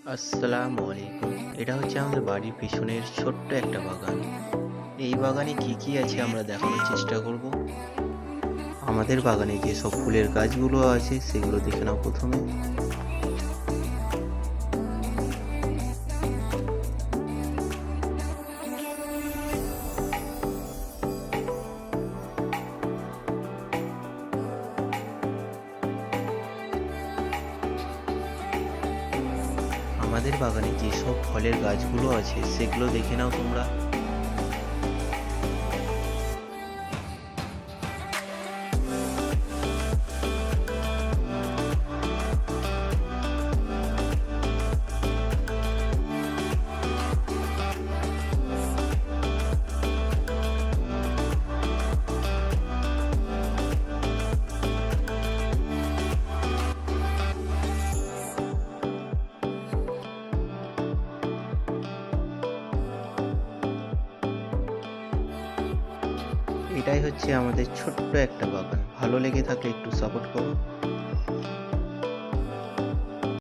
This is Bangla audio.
আসসালামু আলাইকুম। এটা হচ্ছে আমাদের বাড়ির পিছনের ছোট্ট একটা বাগান। এই বাগানে কি কি আছে আমরা দেখানোর চেষ্টা করব। আমাদের বাগানে যেসব ফুলের গাছগুলো আছে সেগুলো দেখে নাও প্রথমে। আমাদের বাগানে যেসব ফলের গাছগুলো আছে সেগুলো দেখে নাও তোমরা। এটাই হচ্ছে আমাদের ছোট্ট একটা বাগান। ভালো লেগে থাকলে একটু সাপোর্ট করো।